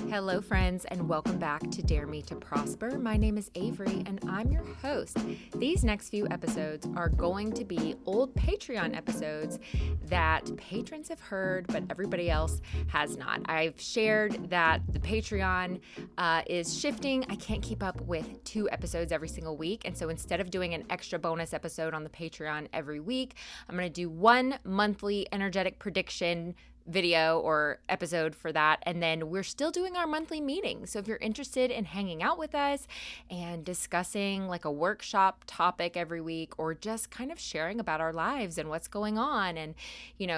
Hello, friends, and welcome back to Dare Me to Prosper. My name is Avery, and I'm your host. These next few episodes are going to be old Patreon episodes that patrons have heard, but everybody else has not. I've shared that the Patreon is shifting. I can't keep up with 2 episodes every single week, and so instead of doing an extra bonus episode on the Patreon every week, I'm going to do one monthly energetic prediction video or episode for that, and then we're still doing our monthly meetings. So if you're interested in hanging out with us and discussing like a workshop topic every week, or just kind of sharing about our lives and what's going on, and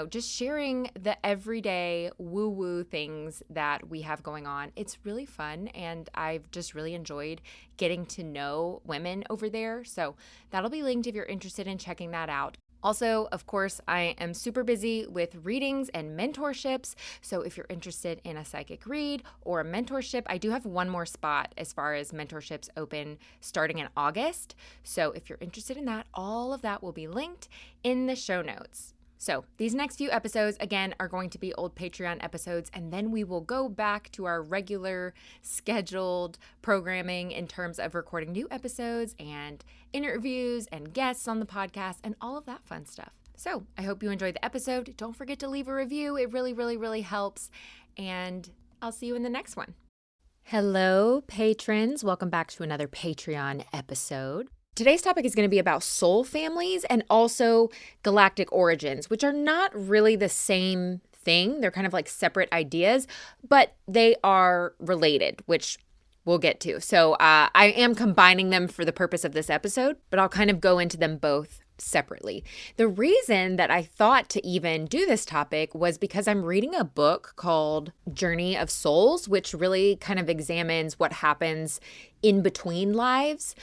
just sharing the everyday woo-woo things that we have going on, it's really fun, and I've just really enjoyed getting to know women over there. So that'll be linked if you're interested in checking that out. Also, of course, I am super busy with readings and mentorships. So if you're interested in a psychic read or a mentorship, I do have one more spot as far as mentorships open starting in August. So if you're interested in that, all of that will be linked in the show notes. So these next few episodes, again, are going to be old Patreon episodes, and then we will go back to our regular scheduled programming in terms of recording new episodes and interviews and guests on the podcast and all of that fun stuff. So I hope you enjoyed the episode. Don't forget to leave a review. It really, really, really helps. And I'll see you in the next one. Hello, patrons. Welcome back to another Patreon episode. Today's topic is going to be about soul families and also galactic origins, which are not really the same thing. They're kind of like separate ideas, but they are related, which we'll get to. So I am combining them for the purpose of this episode, but I'll kind of go into them both separately. The reason that I thought to even do this topic was because I'm reading a book called Journey of Souls, which really kind of examines what happens in between lives.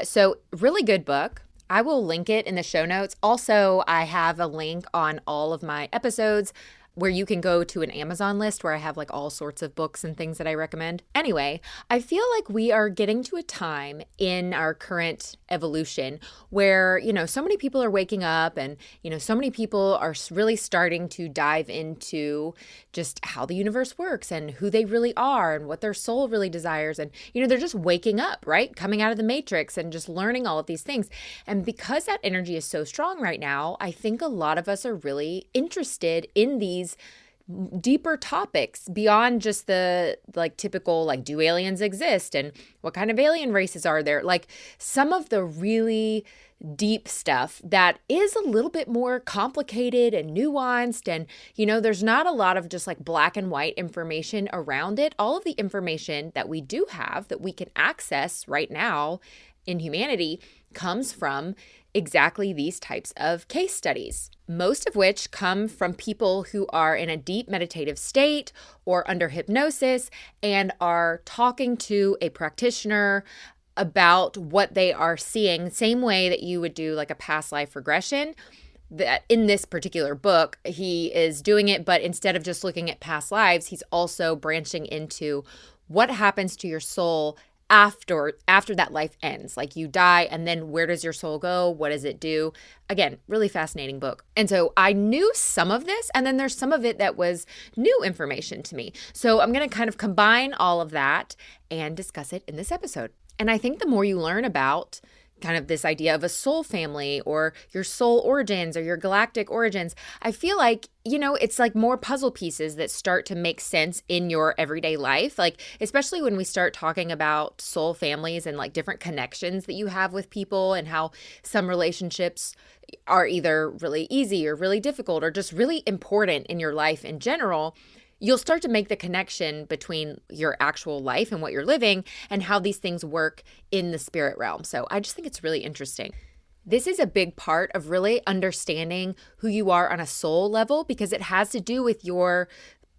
So really good book. I will link it in the show notes. Also, I have a link on all of my episodes where you can go to an Amazon list where I have like all sorts of books and things that I recommend. Anyway, I feel like we are getting to a time in our current evolution where, so many people are waking up and, so many people are really starting to dive into just how the universe works and who they really are and what their soul really desires. And, they're just waking up, right? Coming out of the matrix and just learning all of these things. And because that energy is so strong right now, I think a lot of us are really interested in these deeper topics beyond just the typical do aliens exist and what kind of alien races are there, like some of the really deep stuff that is a little bit more complicated and nuanced, and there's not a lot of just like black and white information around it. All of the information that we do have that we can access right now in humanity comes from exactly these types of case studies, most of which come from people who are in a deep meditative state or under hypnosis and are talking to a practitioner about what they are seeing, same way that you would do like a past life regression. That in this particular book, he is doing it, but instead of just looking at past lives, he's also branching into what happens to your soul after that life ends. Like you die, and then where does your soul go? What does it do? Again, really fascinating book. And so I knew some of this, and then there's some of it that was new information to me. So I'm going to kind of combine all of that and discuss it in this episode. And I think the more you learn about kind of this idea of a soul family or your soul origins or your galactic origins, I feel like, it's like more puzzle pieces that start to make sense in your everyday life. Like, especially when we start talking about soul families and like different connections that you have with people and how some relationships are either really easy or really difficult or just really important in your life in general. You'll start to make the connection between your actual life and what you're living and how these things work in the spirit realm. So I just think it's really interesting. This is a big part of really understanding who you are on a soul level, because it has to do with your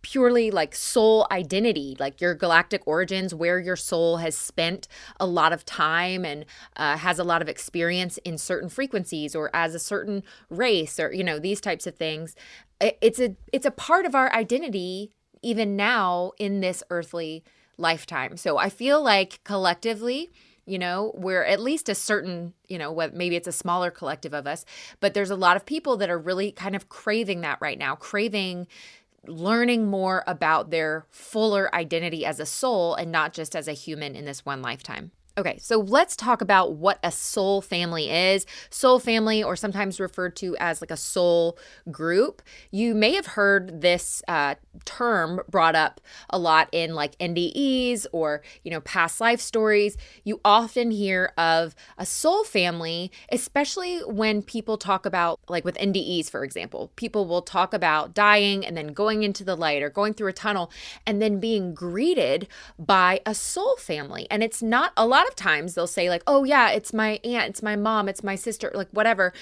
purely like soul identity, like your galactic origins, where your soul has spent a lot of time and has a lot of experience in certain frequencies or as a certain race or, these types of things. It's a part of our identity even now in this earthly lifetime. So I feel like collectively, we're at least a certain, maybe it's a smaller collective of us, but there's a lot of people that are really kind of craving that right now, craving learning more about their fuller identity as a soul and not just as a human in this one lifetime. Okay, so let's talk about what a soul family is. Soul family, or sometimes referred to as like a soul group. You may have heard this term brought up a lot in like NDEs or, past life stories. You often hear of a soul family, especially when people talk about, like with NDEs, for example, people will talk about dying and then going into the light or going through a tunnel and then being greeted by a soul family. And it's not a lot of times they'll say like, oh yeah, it's my aunt, it's my mom, it's my sister, like whatever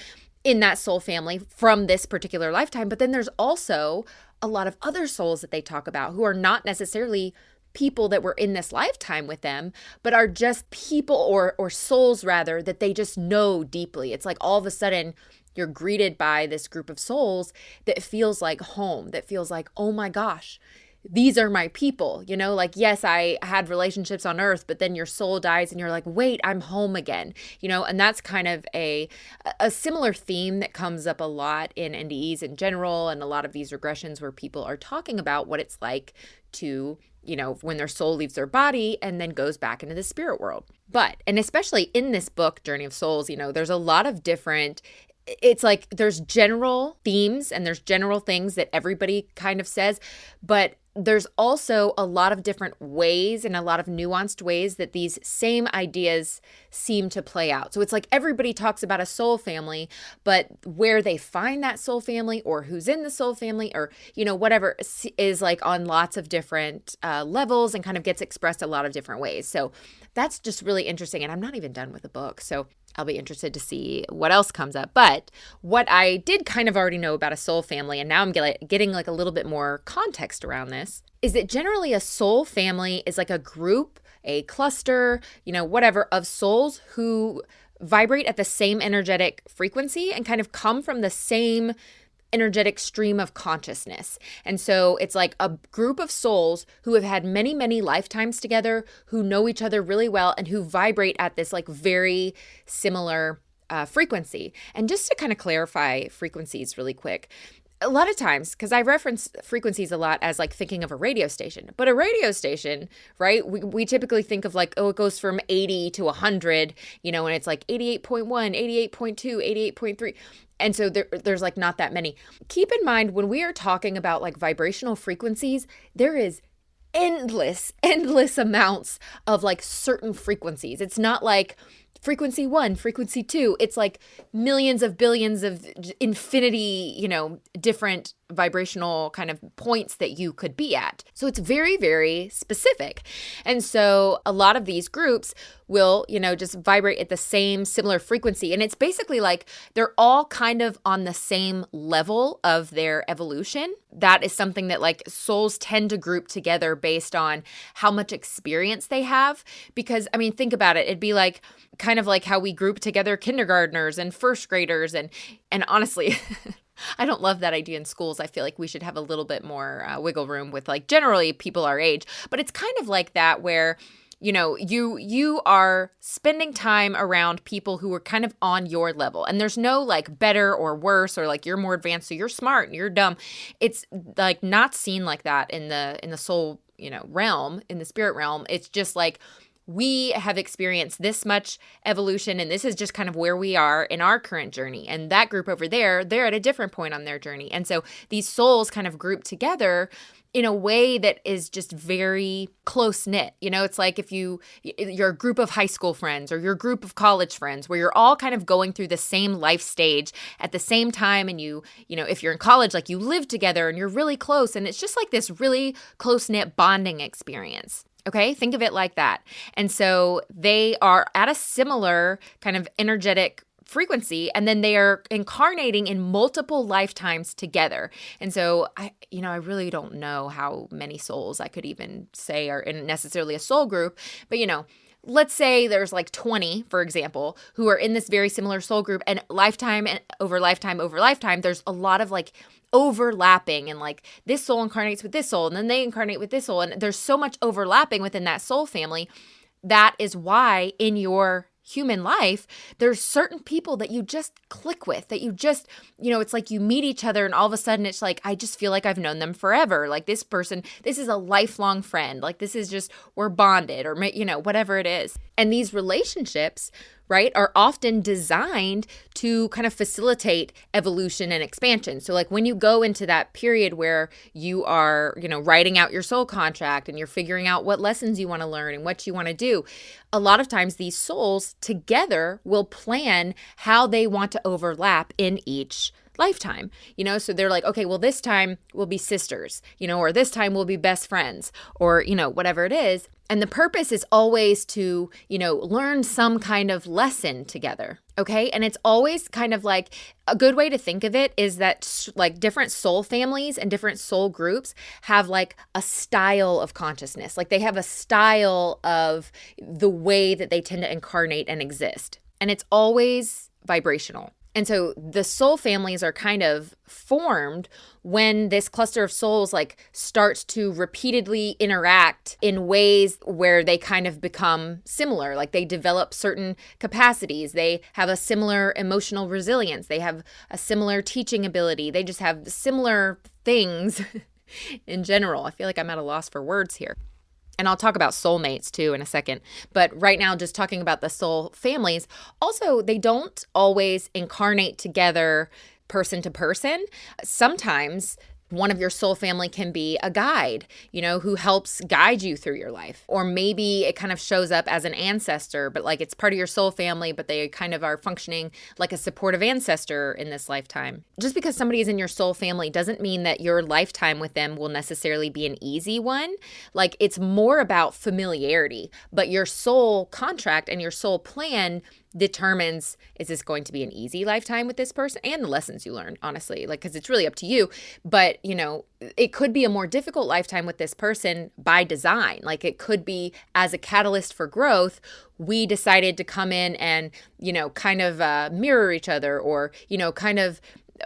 in that soul family from this particular lifetime. But then there's also a lot of other souls that they talk about who are not necessarily people that were in this lifetime with them, but are just people or souls rather that they just know deeply. It's like all of a sudden you're greeted by this group of souls that feels like home, that feels like, oh my gosh, these are my people, like, yes, I had relationships on earth, but then your soul dies and you're like, wait, I'm home again, and that's kind of a similar theme that comes up a lot in NDEs in general. And a lot of these regressions where people are talking about what it's like to, when their soul leaves their body and then goes back into the spirit world. And especially in this book, Journey of Souls, there's a lot of different it's like there's general themes and there's general things that everybody kind of says, but there's also a lot of different ways and a lot of nuanced ways that these same ideas seem to play out. So it's like everybody talks about a soul family, but where they find that soul family or who's in the soul family or, whatever is like on lots of different levels and kind of gets expressed a lot of different ways. So that's just really interesting. And I'm not even done with the book, so I'll be interested to see what else comes up. But what I did kind of already know about a soul family, and now I'm getting like a little bit more context around this, is that generally a soul family is like a group, a cluster, whatever, of souls who vibrate at the same energetic frequency and kind of come from the same energetic stream of consciousness. And so it's like a group of souls who have had many, many lifetimes together, who know each other really well, and who vibrate at this like very similar frequency. And just to kind of clarify frequencies really quick, a lot of times, because I reference frequencies a lot as like thinking of a radio station, but a radio station, right? We typically think of like, oh, it goes from 80 to 100, and it's like 88.1, 88.2, 88.3. And so there's like not that many. Keep in mind when we are talking about like vibrational frequencies, there is endless amounts of like certain frequencies. It's not like frequency 1, frequency 2. It's like millions of billions of infinity, different vibrational kind of points that you could be at. So it's very, very specific. And so a lot of these groups will, just vibrate at the same similar frequency. And it's basically like they're all kind of on the same level of their evolution. That is something that like souls tend to group together based on how much experience they have. Because, think about it. It'd be like kind of like how we group together kindergartners and first graders. And honestly, I don't love that idea in schools. I feel like we should have a little bit more wiggle room with like generally people our age. But it's kind of like that where, you are spending time around people who are kind of on your level. And there's no like better or worse or like you're more advanced, so you're smart and you're dumb. It's like not seen like that in the soul, realm, in the spirit realm. It's just like we have experienced this much evolution, and this is just kind of where we are in our current journey. And that group over there, they're at a different point on their journey. And so these souls kind of group together in a way that is just very close knit. It's like if you're a group of high school friends or your group of college friends where you're all kind of going through the same life stage at the same time. And if you're in college, like you live together and you're really close, and it's just like this really close knit bonding experience. Okay, think of it like that. And so they are at a similar kind of energetic frequency, and then they are incarnating in multiple lifetimes together. And so I really don't know how many souls I could even say are in necessarily a soul group, but let's say there's like 20, for example, who are in this very similar soul group, and lifetime over lifetime, there's a lot of like overlapping, and like this soul incarnates with this soul, and then they incarnate with this soul, and there's so much overlapping within that soul family. That is why in your human life, there's certain people that you just click with, that you just, it's like you meet each other and all of a sudden it's like, I just feel like I've known them forever. Like this person, this is a lifelong friend. Like this is just, we're bonded or, whatever it is. And these relationships, right, are often designed to kind of facilitate evolution and expansion. So like when you go into that period where you are, writing out your soul contract and you're figuring out what lessons you want to learn and what you want to do, a lot of times these souls together will plan how they want to overlap in each lifetime, so they're like, okay, well, this time we'll be sisters, or this time we'll be best friends, or, whatever it is. And the purpose is always to, learn some kind of lesson together. Okay. And it's always kind of like a good way to think of it is that like different soul families and different soul groups have like a style of consciousness. Like they have a style of the way that they tend to incarnate and exist. And it's always vibrational. And so the soul families are kind of formed when this cluster of souls like starts to repeatedly interact in ways where they kind of become similar. Like they develop certain capacities. They have a similar emotional resilience. They have a similar teaching ability. They just have similar things in general. I feel like I'm at a loss for words here. And I'll talk about soulmates too in a second. But right now, just talking about the soul families. Also, they don't always incarnate together person to person. Sometimes one of your soul family can be a guide, who helps guide you through your life. Or maybe it kind of shows up as an ancestor, but like it's part of your soul family, but they kind of are functioning like a supportive ancestor in this lifetime. Just because somebody is in your soul family doesn't mean that your lifetime with them will necessarily be an easy one. Like it's more about familiarity, but your soul contract and your soul plan determines, is this going to be an easy lifetime with this person, and the lessons you learn, honestly, like, because it's really up to you. But, it could be a more difficult lifetime with this person by design. Like it could be as a catalyst for growth, we decided to come in and, kind of mirror each other or, kind of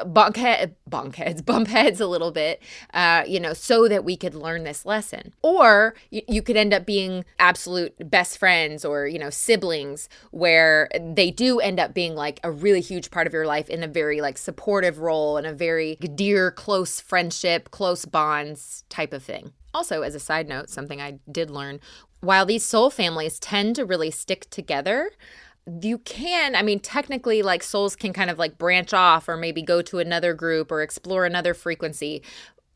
bump heads a little bit, so that we could learn this lesson. Or you could end up being absolute best friends or, siblings where they do end up being like a really huge part of your life in a very like supportive role and a very dear, close friendship, close bonds type of thing. Also, as a side note, something I did learn, while these soul families tend to really stick together, you can, technically like souls can kind of like branch off or maybe go to another group or explore another frequency.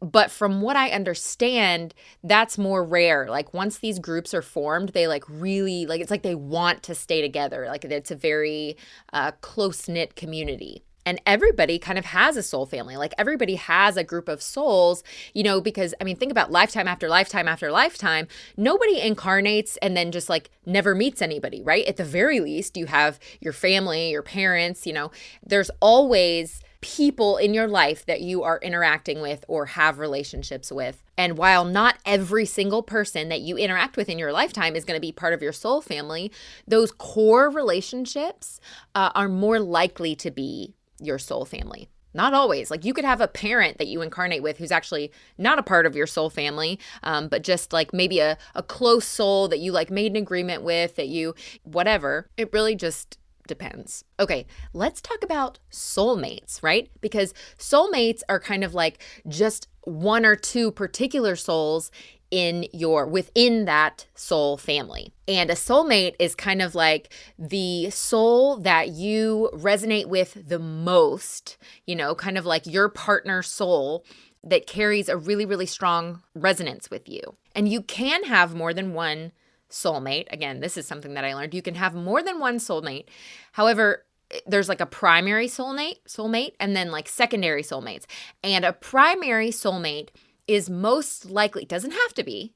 But from what I understand, that's more rare. Like once these groups are formed, they like really, like it's like they want to stay together. Like it's a very close-knit community. And everybody kind of has a soul family. Like everybody has a group of souls, because think about lifetime after lifetime after lifetime. Nobody incarnates and then just like never meets anybody, right? At the very least, you have your family, your parents, there's always people in your life that you are interacting with or have relationships with. And while not every single person that you interact with in your lifetime is going to be part of your soul family, those core relationships are more likely to be your soul family. Not always. Like you could have a parent that you incarnate with who's actually not a part of your soul family, but just like maybe a close soul that you like made an agreement with, that you, whatever. It really just depends. Okay, let's talk about soulmates, right? Because soulmates are kind of like just one or two particular souls within that soul family. And a soulmate is kind of like the soul that you resonate with the most, kind of like your partner soul that carries a really, really strong resonance with you. And you can have more than one soulmate. Again, this is something that I learned. You can have more than one soulmate. However, there's like a primary soulmate, and then like secondary soulmates. And a primary soulmate is most likely, doesn't have to be,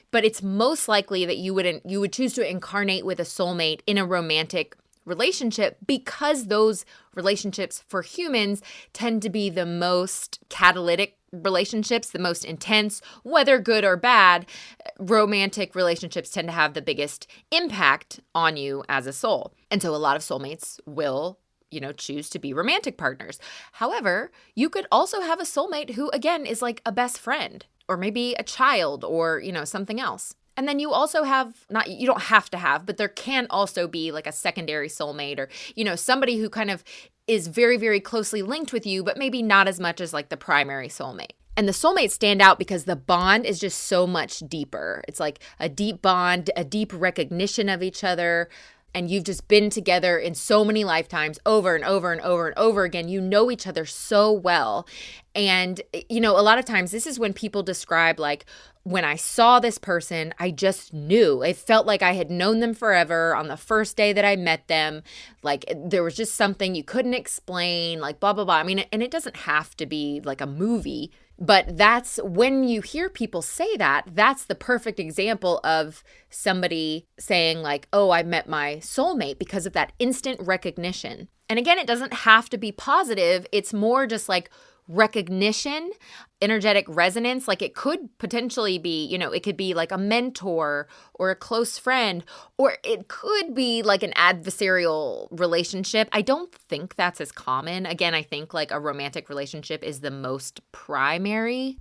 but it's most likely that you would choose to incarnate with a soulmate in a romantic relationship, because those relationships for humans tend to be the most catalytic relationships, the most intense, whether good or bad. Romantic relationships tend to have the biggest impact on you as a soul. And so a lot of soulmates will choose to be romantic partners. However, you could also have a soulmate who, again, is like a best friend or maybe a child or, something else. And then you also have, not, you don't have to have, but there can also be like a secondary soulmate or, somebody who kind of is very, very closely linked with you, but maybe not as much as like the primary soulmate. And the soulmates stand out because the bond is just so much deeper. It's like a deep bond, a deep recognition of each other. And you've just been together in so many lifetimes over and over and over and over again. You know each other so well. And, a lot of times this is when people describe like, when I saw this person, I just knew. It felt like I had known them forever on the first day that I met them. Like there was just something you couldn't explain, like blah, blah, blah. I mean, and it doesn't have to be like a movie. But that's when you hear people say that, that's the perfect example of somebody saying like, oh, I met my soulmate because of that instant recognition. And again, it doesn't have to be positive. It's more just like recognition, energetic resonance. Like it could potentially be, it could be like a mentor or a close friend, or it could be like an adversarial relationship. I don't think that's as common. Again, I think like a romantic relationship is the most primary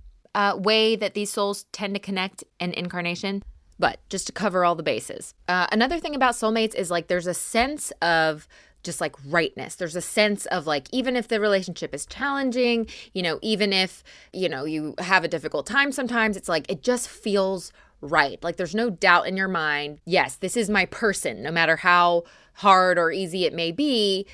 way that these souls tend to connect an incarnation. But just to cover all the bases. Another thing about soulmates is like there's a sense of just like rightness. There's a sense of like, even if the relationship is challenging, even if, you have a difficult time sometimes, it's like, it just feels right. Like there's no doubt in your mind. Yes, this is my person, no matter how hard or easy it may be.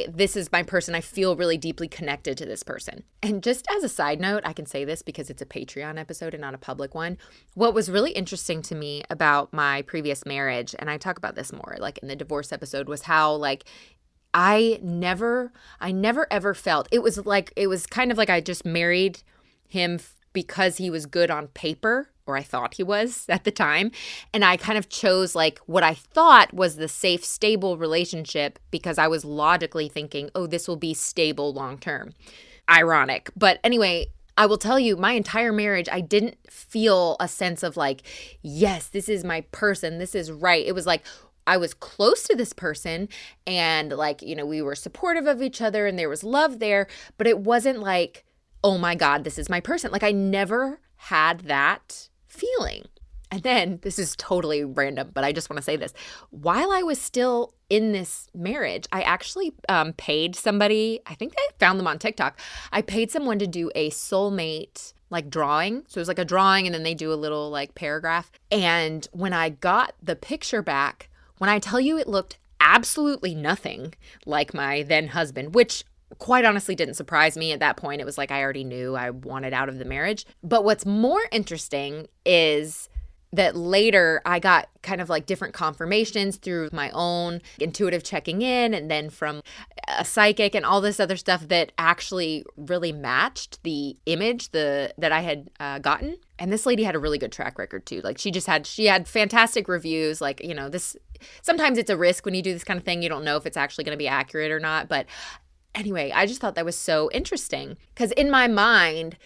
This is my person. I feel really deeply connected to this person. And just as a side note, I can say this because it's a Patreon episode and not a public one. What was really interesting to me about my previous marriage, and I talk about this more like in the divorce episode, was how like I never ever felt, it was kind of like I just married him because he was good on paper, or I thought he was at the time. And I kind of chose like what I thought was the safe, stable relationship because I was logically thinking, oh, this will be stable long term. Ironic. But anyway, I will tell you, my entire marriage, I didn't feel a sense of like, yes, this is my person. This is right. It was like, I was close to this person and like, we were supportive of each other and there was love there, but it wasn't like, oh my God, this is my person. Like I never had that feeling. And then this is totally random, but I just want to say this. While I was still in this marriage, I actually paid somebody, I think I found them on TikTok. I paid someone to do a soulmate like drawing. So it was like a drawing and then they do a little like paragraph. And when I got the picture back, when I tell you it looked absolutely nothing like my then husband, which quite honestly didn't surprise me at that point. It was like I already knew I wanted out of the marriage. But what's more interesting is that later I got kind of like different confirmations through my own intuitive checking in and then from a psychic and all this other stuff that actually really matched the image that I had gotten. And this lady had a really good track record too. Like she had fantastic reviews. Like, this, sometimes it's a risk when you do this kind of thing. You don't know if it's actually going to be accurate or not. But anyway, I just thought that was so interesting because in my mind,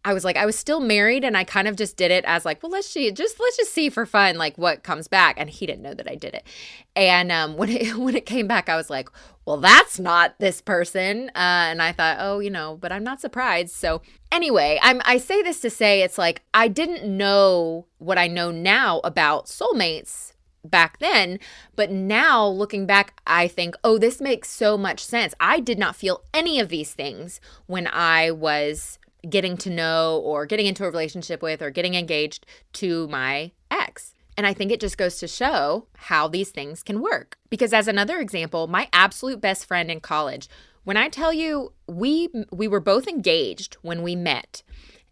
I was still married and I kind of just did it as like, well, let's just see for fun, like what comes back. And he didn't know that I did it. And when it came back, I was like, well, that's not this person. And I thought, oh, but I'm not surprised. So anyway, I say this to say it's like, I didn't know what I know now about soulmates back then, but now looking back, I think, oh, this makes so much sense. I did not feel any of these things when I was getting to know or getting into a relationship with or getting engaged to my ex. And I think it just goes to show how these things can work. Because as another example, my absolute best friend in college, when I tell you we were both engaged when we met,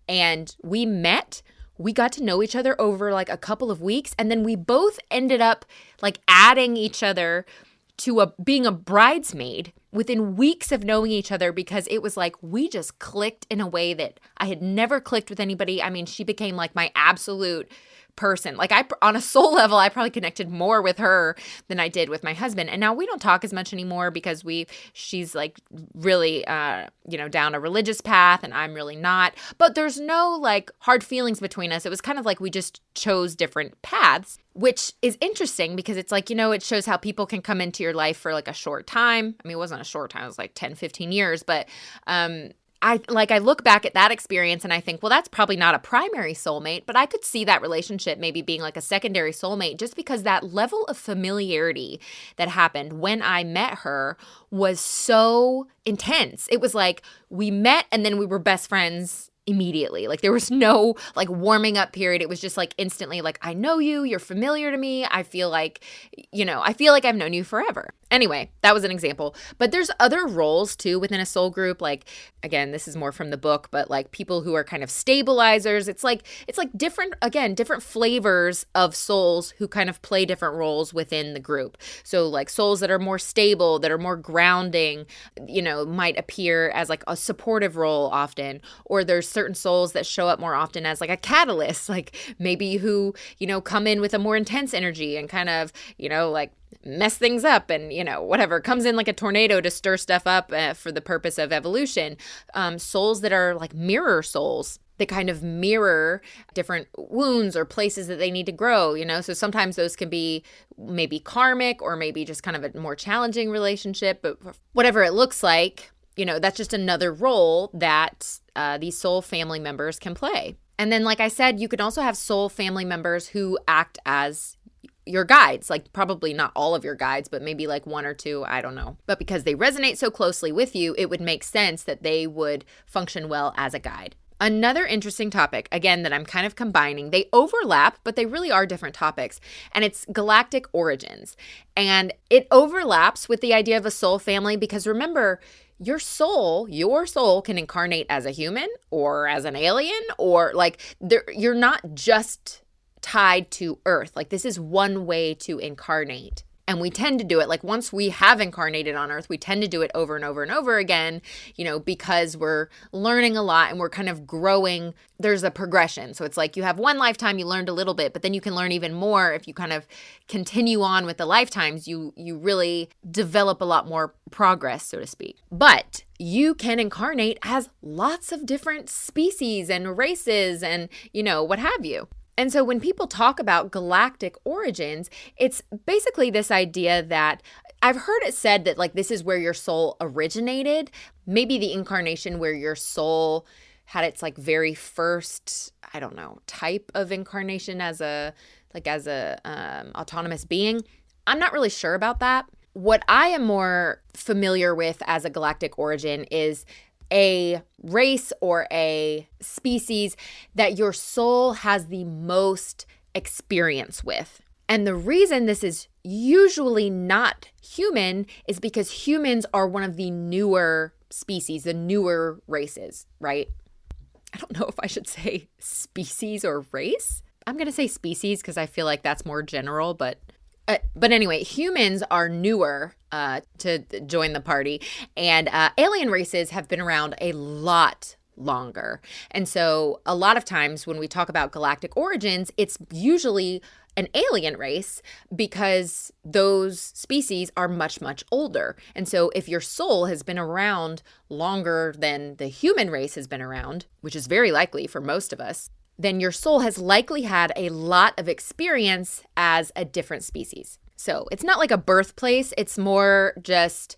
and we got to know each other over like a couple of weeks, and then we both ended up like adding each other to being a bridesmaid within weeks of knowing each other because it was like we just clicked in a way that I had never clicked with anybody. I mean, she became like my absolute person. Like on a soul level, I probably connected more with her than I did with my husband. And now we don't talk as much anymore because she's like really, down a religious path and I'm really not. But there's no like hard feelings between us. It was kind of like we just chose different paths, which is interesting because it's like, it shows how people can come into your life for like a short time. I mean, it wasn't a short time. It was like 10, 15 years. But I look back at that experience and I think, well, that's probably not a primary soulmate, but I could see that relationship maybe being like a secondary soulmate just because that level of familiarity that happened when I met her was so intense. It was like we met and then we were best friends immediately. Like there was no like warming up period. It was just like instantly like, I know you, you're familiar to me. I feel like I've known you forever. Anyway, that was an example. But there's other roles too within a soul group. Like, again, this is more from the book, but like people who are kind of stabilizers. It's like different flavors of souls who kind of play different roles within the group. So like souls that are more stable, that are more grounding, might appear as like a supportive role often, or there's certain souls that show up more often as like a catalyst, like maybe who, come in with a more intense energy and kind of, like mess things up and, whatever, comes in like a tornado to stir stuff up for the purpose of evolution. Souls that are like mirror souls that kind of mirror different wounds or places that they need to grow, So sometimes those can be maybe karmic or maybe just kind of a more challenging relationship, but whatever it looks like, that's just another role that these soul family members can play. And then, like I said, you can also have soul family members who act as your guides, like probably not all of your guides, but maybe like one or two, I don't know. But because they resonate so closely with you, it would make sense that they would function well as a guide. Another interesting topic, again, that I'm kind of combining, they overlap, but they really are different topics, and it's galactic origins. And it overlaps with the idea of a soul family because remember, your soul can incarnate as a human or as an alien, or like you're not just tied to Earth. Like this is one way to incarnate. And we tend to do it, like once we have incarnated on Earth, we tend to do it over and over and over again, because we're learning a lot and we're kind of growing. There's a progression. So it's like you have one lifetime, you learned a little bit, but then you can learn even more if you kind of continue on with the lifetimes. You really develop a lot more progress, so to speak. But you can incarnate as lots of different species and races and, what have you. And so when people talk about galactic origins, it's basically this idea that I've heard it said that like this is where your soul originated, maybe the incarnation where your soul had its like very first, I don't know, type of incarnation as a autonomous being. I'm not really sure about that. What I am more familiar with as a galactic origin is a race or a species that your soul has the most experience with. And the reason this is usually not human is because humans are one of the newer species, the newer races, right? I don't know if I should say species or race. I'm going to say species because I feel like that's more general, but anyway, humans are newer to join the party, and alien races have been around a lot longer. And so a lot of times when we talk about galactic origins, it's usually an alien race because those species are much, much older. And so if your soul has been around longer than the human race has been around, which is very likely for most of us, then your soul has likely had a lot of experience as a different species. So it's not like a birthplace. It's more just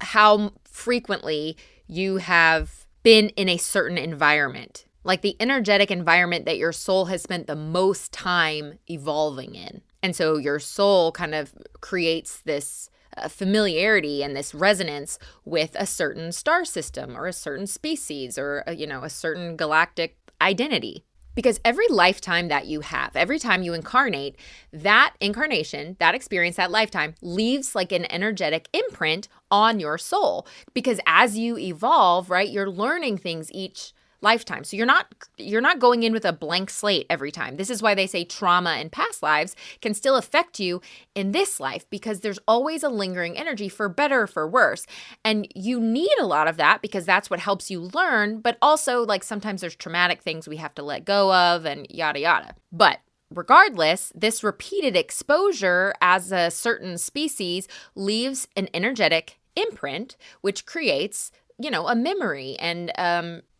how frequently you have been in a certain environment, like the energetic environment that your soul has spent the most time evolving in. And so your soul kind of creates this familiarity and this resonance with a certain star system or a certain species or, a certain galactic identity. Because every lifetime that you have, every time you incarnate, that incarnation, that experience, that lifetime leaves like an energetic imprint on your soul. Because as you evolve, right, you're learning things each lifetime. So you're not going in with a blank slate every time. This is why they say trauma in past lives can still affect you in this life, because there's always a lingering energy, for better or for worse. And you need a lot of that because that's what helps you learn. But also, like, sometimes there's traumatic things we have to let go of and yada, yada. But regardless, this repeated exposure as a certain species leaves an energetic imprint, which creates, a memory and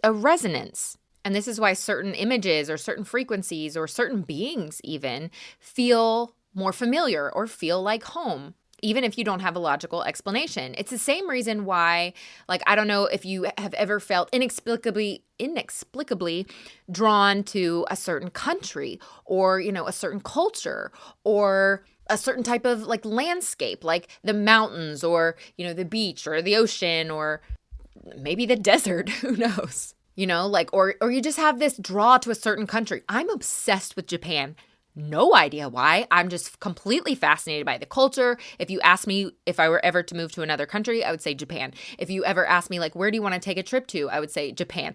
a resonance. And this is why certain images or certain frequencies or certain beings even feel more familiar or feel like home. even if you don't have a logical explanation. It's the same reason why, like, I don't know if you have ever felt inexplicably drawn to a certain country or, a certain culture or a certain type of like landscape, like the mountains or, the beach or the ocean or maybe the desert, who knows? Or you just have this draw to a certain country. I'm obsessed with Japan. No idea why. I'm just completely fascinated by the culture. If you ask me if I were ever to move to another country, I would say Japan. If you ever ask me, like, where do you want to take a trip to? I would say Japan.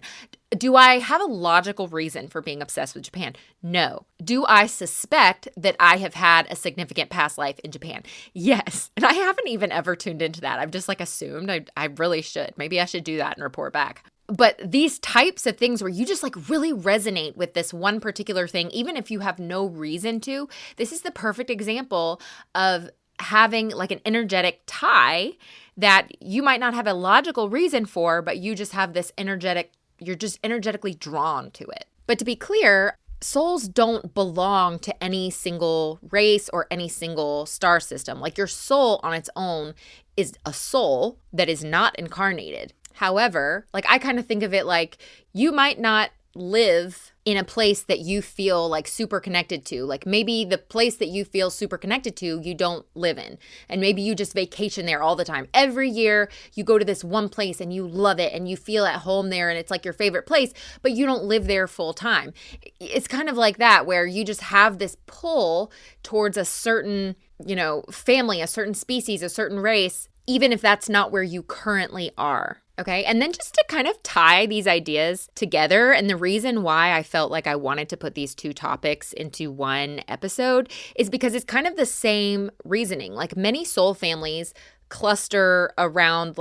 Do I have a logical reason for being obsessed with Japan? No. Do I suspect that I have had a significant past life in Japan? Yes. And I haven't even ever tuned into that. I've just assumed I really should. Maybe I should do that and report back. But these types of things where you just really resonate with this one particular thing, even if you have no reason to, this is the perfect example of having like an energetic tie that you might not have a logical reason for, but you just have this you're just energetically drawn to it. But to be clear, souls don't belong to any single race or any single star system. Like your soul on its own is a soul that is not incarnated. However, I kind of think of it like you might not live in a place that you feel super connected to. Like maybe the place that you feel super connected to, you don't live in. And maybe you just vacation there all the time. Every year you go to this one place and you love it and you feel at home there and it's like your favorite place, but you don't live there full time. It's kind of like that where you just have this pull towards a certain, family, a certain species, a certain race, even if that's not where you currently are. Okay. And then just to kind of tie these ideas together, and the reason why I felt like I wanted to put these two topics into one episode is because it's kind of the same reasoning. Like many soul families cluster around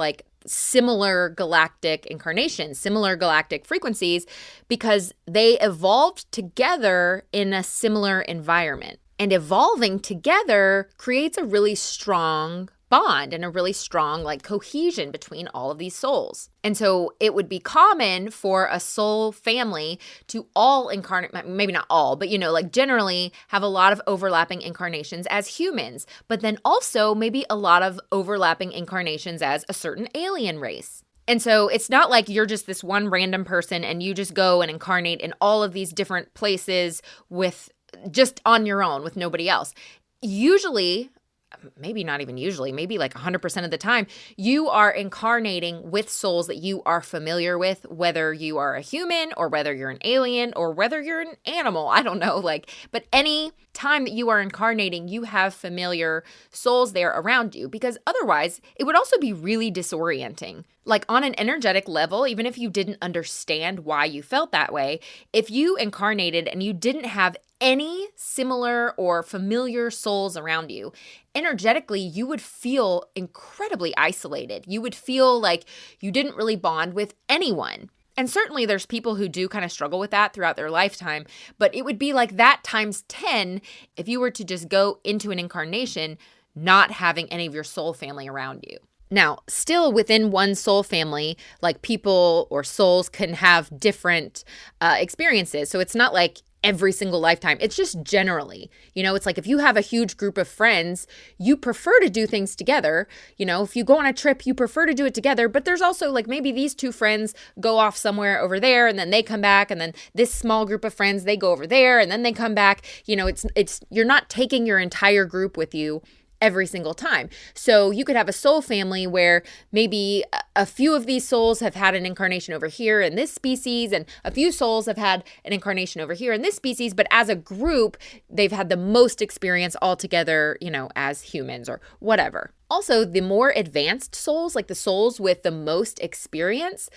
similar galactic incarnations, similar galactic frequencies, because they evolved together in a similar environment. And evolving together creates a really strong bond and a really strong cohesion between all of these souls. And so it would be common for a soul family to all incarnate, maybe not all, but generally have a lot of overlapping incarnations as humans, but then also maybe a lot of overlapping incarnations as a certain alien race. And so it's not like you're just this one random person and you just go and incarnate in all of these different places with just on your own with nobody else. Usually, maybe not even usually, maybe 100% of the time, you are incarnating with souls that you are familiar with, whether you are a human or whether you're an alien or whether you're an animal. I don't know, but any time that you are incarnating, you have familiar souls there around you, because otherwise it would also be really disorienting. On an energetic level, even if you didn't understand why you felt that way, if you incarnated and you didn't have any similar or familiar souls around you, energetically, you would feel incredibly isolated. You would feel like you didn't really bond with anyone. And certainly there's people who do kind of struggle with that throughout their lifetime, but it would be like that times 10 if you were to just go into an incarnation not having any of your soul family around you. Now, still within one soul family, people or souls can have different experiences. So it's not like every single lifetime. It's just generally, it's like if you have a huge group of friends, you prefer to do things together. If you go on a trip, you prefer to do it together. But there's also maybe these two friends go off somewhere over there and then they come back. And then this small group of friends, they go over there and then they come back. It's you're not taking your entire group with you every single time. So you could have a soul family where maybe a few of these souls have had an incarnation over here in this species, and a few souls have had an incarnation over here in this species, but as a group, they've had the most experience all together, as humans or whatever. Also, the more advanced souls, the souls with the most experience,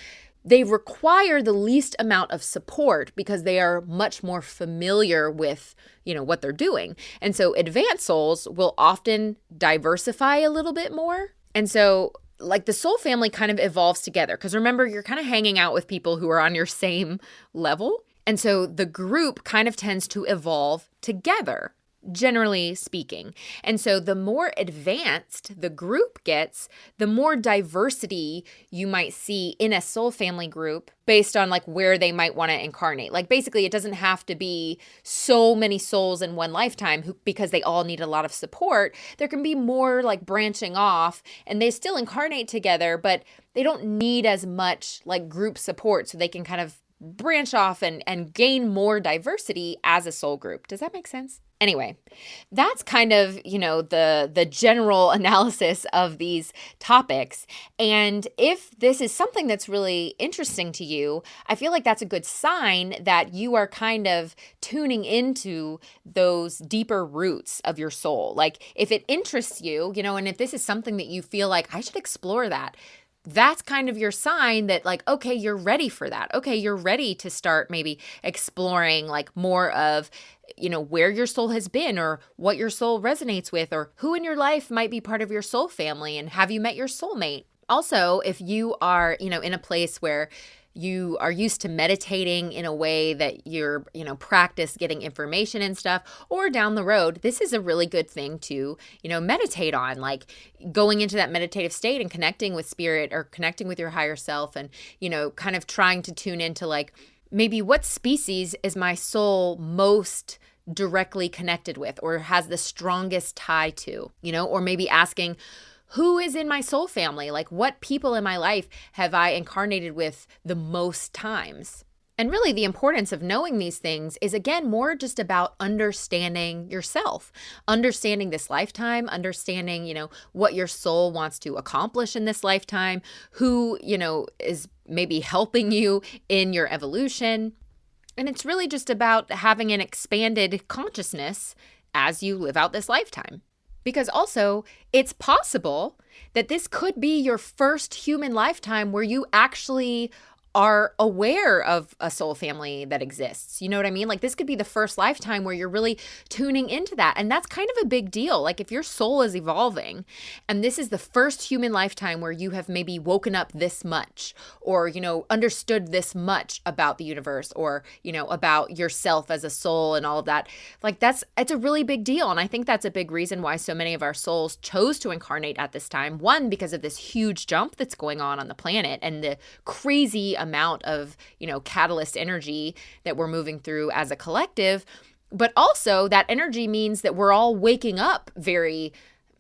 they require the least amount of support because they are much more familiar with, what they're doing. And so advanced souls will often diversify a little bit more. And so the soul family kind of evolves together because remember, you're kind of hanging out with people who are on your same level. And so the group kind of tends to evolve together. generally speaking. And so the more advanced the group gets, the more diversity you might see in a soul family group based on like where they might want to incarnate. Like basically it doesn't have to be so many souls in one lifetime because they all need a lot of support. There can be more like branching off and they still incarnate together, but they don't need as much like group support, so they can kind of branch off and gain more diversity as a soul group. Does that make sense? Anyway, that's kind of, the general analysis of these topics. And if this is something that's really interesting to you, I feel like that's a good sign that you are kind of tuning into those deeper roots of your soul. Like if it interests you, and if this is something that you feel like I should explore that's kind of your sign that like, okay, you're ready for that. Okay, you're ready to start maybe exploring like more of, where your soul has been or what your soul resonates with or who in your life might be part of your soul family and have you met your soulmate. Also, if you are, in a place where you are used to meditating in a way that you're, practice getting information and stuff, or down the road, this is a really good thing to, meditate on, like going into that meditative state and connecting with spirit or connecting with your higher self and, kind of trying to tune into like, maybe what species is my soul most directly connected with or has the strongest tie to, or maybe asking, who is in my soul family? Like what people in my life have I incarnated with the most times? And really the importance of knowing these things is again more just about understanding yourself, understanding this lifetime, understanding, what your soul wants to accomplish in this lifetime, who, is maybe helping you in your evolution. And it's really just about having an expanded consciousness as you live out this lifetime. Because also, it's possible that this could be your first human lifetime where you actually are aware of a soul family that exists. You know what I mean? Like this could be the first lifetime where you're really tuning into that. And that's kind of a big deal. Like if your soul is evolving and this is the first human lifetime where you have maybe woken up this much or, understood this much about the universe or, about yourself as a soul and all of that, like it's a really big deal. And I think that's a big reason why so many of our souls chose to incarnate at this time. One, because of this huge jump that's going on the planet and the crazy amount of, catalyst energy that we're moving through as a collective, but also that energy means that we're all waking up very,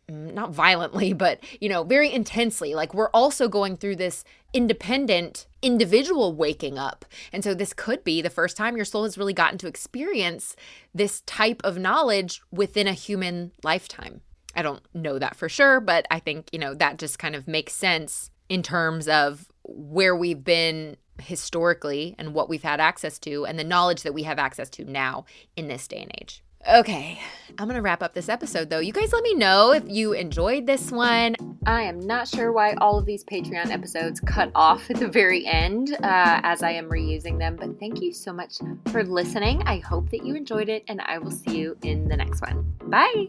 not violently, but, very intensely. Like we're also going through this independent individual waking up. And so this could be the first time your soul has really gotten to experience this type of knowledge within a human lifetime. I don't know that for sure, but I think, that just kind of makes sense in terms of where we've been historically and what we've had access to and the knowledge that we have access to now in this day and age. Okay, I'm going to wrap up this episode though. You guys let me know if you enjoyed this one. I am not sure why all of these Patreon episodes cut off at the very end as I am reusing them, but thank you so much for listening. I hope that you enjoyed it and I will see you in the next one. Bye!